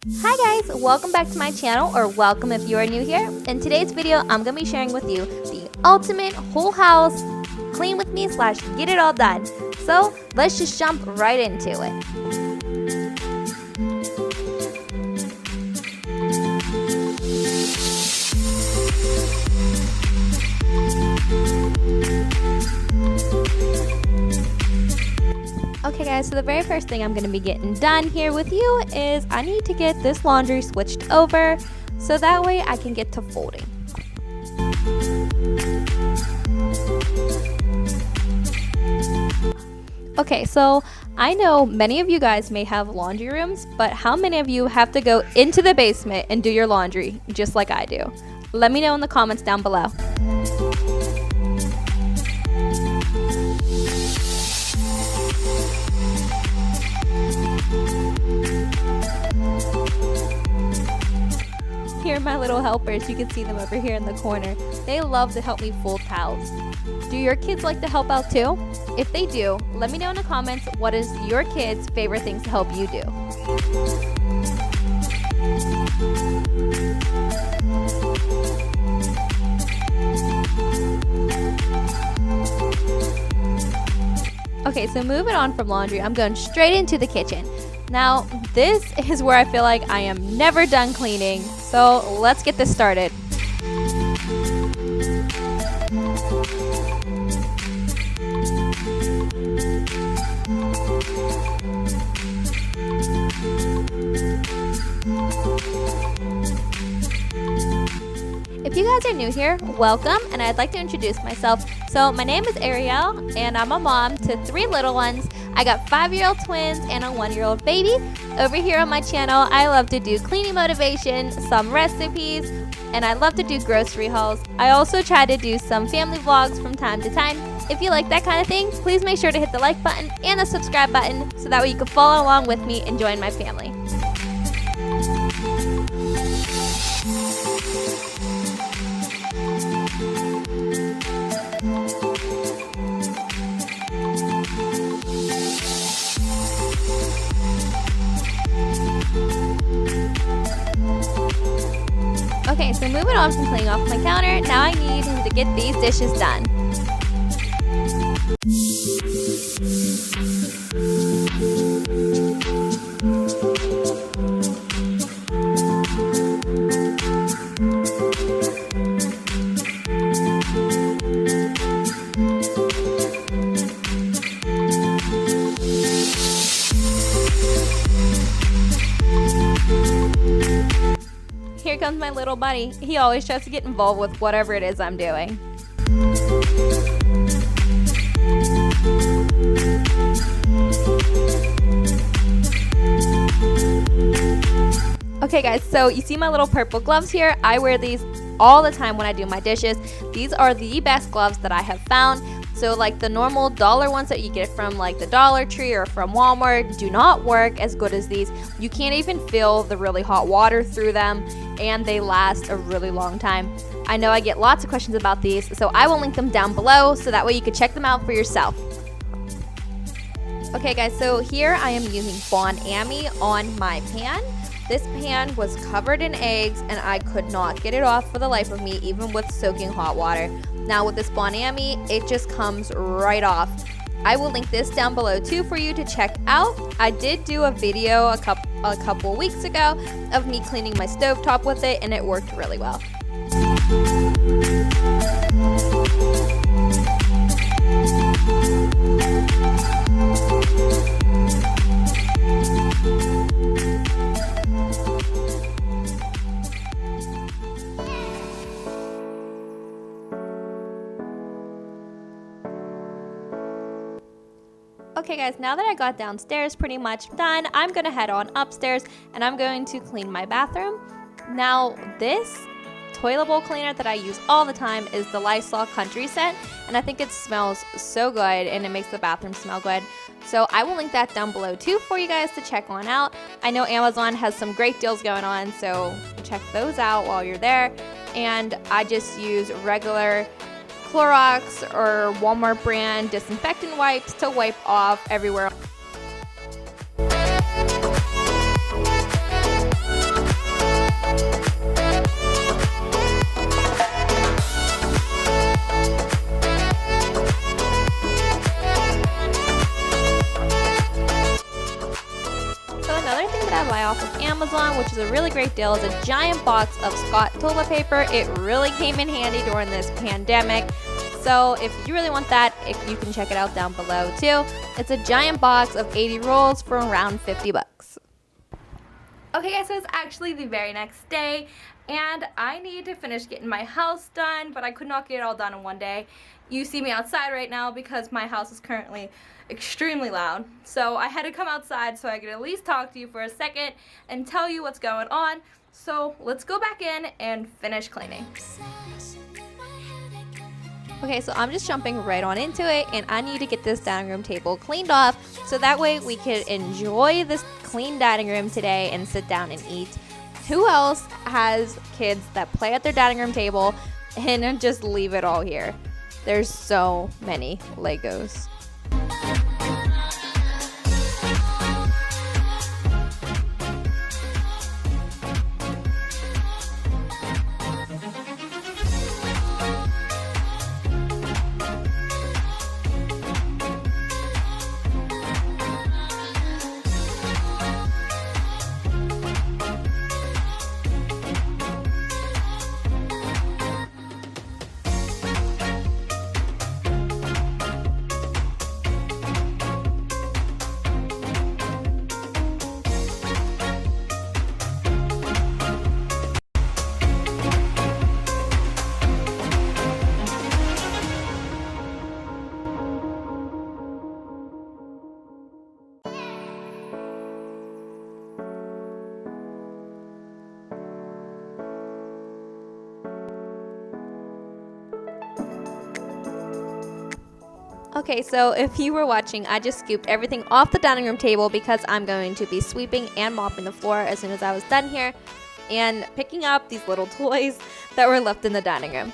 Hi guys, welcome back to my channel, or welcome if you are new here. In today's video, I'm going to be sharing with you the ultimate whole house clean with me / get it all done. So let's just jump right into it. Okay guys, so the very first thing I'm going to be getting done here with you is I need to get this laundry switched over so that way I can get to folding. Okay, so I know many of you guys may have laundry rooms, but how many of you have to go into the basement and do your laundry just like I do? Let me know in the comments down below. Here are my little helpers. You can see them over here in the corner. They love to help me fold towels. Do your kids like to help out too? If they do, let me know in the comments what is your kids' favorite things to help you do. Okay, so moving on from laundry, I'm going straight into the kitchen. Now, this is where I feel like I am never done cleaning, so let's get this started. If you guys are new here, welcome, and I'd like to introduce myself. So my name is Ariel, and I'm a mom to 3 little ones. I got 5-year-old twins and a 1-year-old baby. Over here on my channel, I love to do cleaning motivation, some recipes, and I love to do grocery hauls. I also try to do some family vlogs from time to time. If you like that kind of thing, please make sure to hit the like button and the subscribe button so that way you can follow along with me and join my family. Okay, so moving on from cleaning off my counter, now I need to get these dishes done. Here comes my little buddy. He always tries to get involved with whatever it is I'm doing. Okay guys, so you see my little purple gloves here? I wear these all the time when I do my dishes. These are the best gloves that I have found. So like the normal dollar ones that you get from like the Dollar Tree or from Walmart do not work as good as these. You can't even feel the really hot water through them, and they last a really long time. I know I get lots of questions about these, so I will link them down below so that way you can check them out for yourself. Okay guys, so here I am using Bon Ami on my pan. This pan was covered in eggs and I could not get it off for the life of me, even with soaking hot water. Now with this Bon Ami, it just comes right off. I will link this down below too for you to check out. I did do a video a couple weeks ago of me cleaning my stovetop with it, and it worked really well. Okay guys, now that I got downstairs pretty much done, I'm gonna head on upstairs and I'm going to clean my bathroom. Now this toilet bowl cleaner that I use all the time is the Lysol Country Scent, and I think it smells so good and it makes the bathroom smell good. So I will link that down below too for you guys to check on out. I know Amazon has some great deals going on, so check those out while you're there. And I just use regular Clorox or Walmart brand disinfectant wipes to wipe off everywhere. with Amazon, which is a really great deal. It's a giant box of Scott toilet paper. It really came in handy during this pandemic. So if you really want that, you can check it out down below too. It's a giant box of 80 rolls for around 50 bucks. Okay guys, so it's actually the very next day and I need to finish getting my house done, but I could not get it all done in one day. You see me outside right now because my house is currently extremely loud. So I had to come outside so I could at least talk to you for a second and tell you what's going on. So let's go back in and finish cleaning. Okay, so I'm just jumping right on into it, and I need to get this dining room table cleaned off so that way we can enjoy this clean dining room today and sit down and eat. Who else has kids that play at their dining room table and just leave it all here? There's so many Legos. Okay, so if you were watching, I just scooped everything off the dining room table because I'm going to be sweeping and mopping the floor as soon as I was done here and picking up these little toys that were left in the dining room.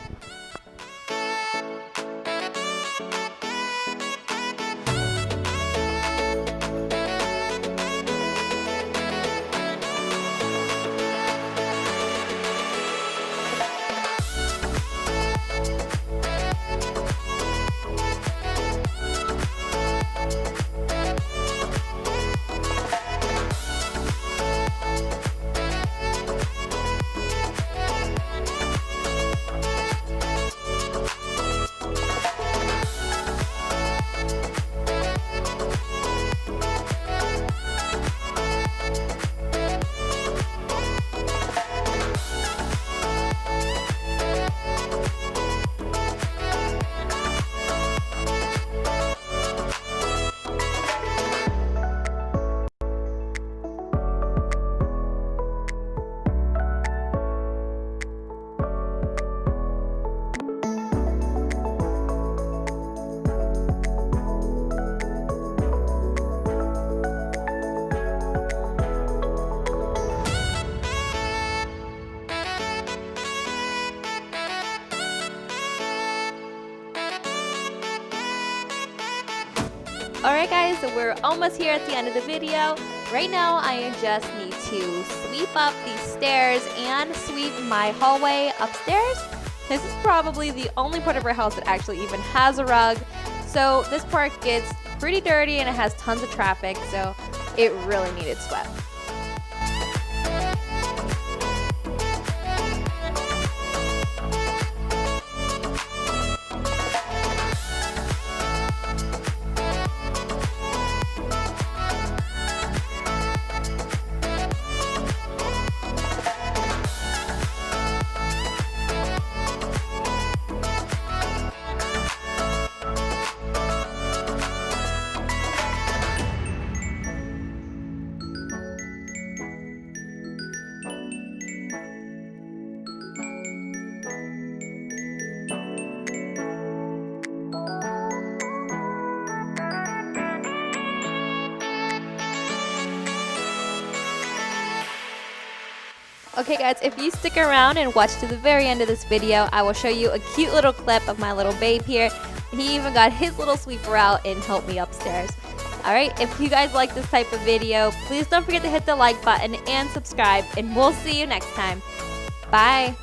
Alright guys, so we're almost here at the end of the video. Right now I just need to sweep up these stairs and sweep my hallway upstairs. This is probably the only part of our house that actually even has a rug. So this part gets pretty dirty and it has tons of traffic, so it really needed swept. Okay guys, if you stick around and watch to the very end of this video, I will show you a cute little clip of my little babe here. He even got his little sweeper out and helped me upstairs. Alright, if you guys like this type of video, please don't forget to hit the like button and subscribe, and we'll see you next time. Bye!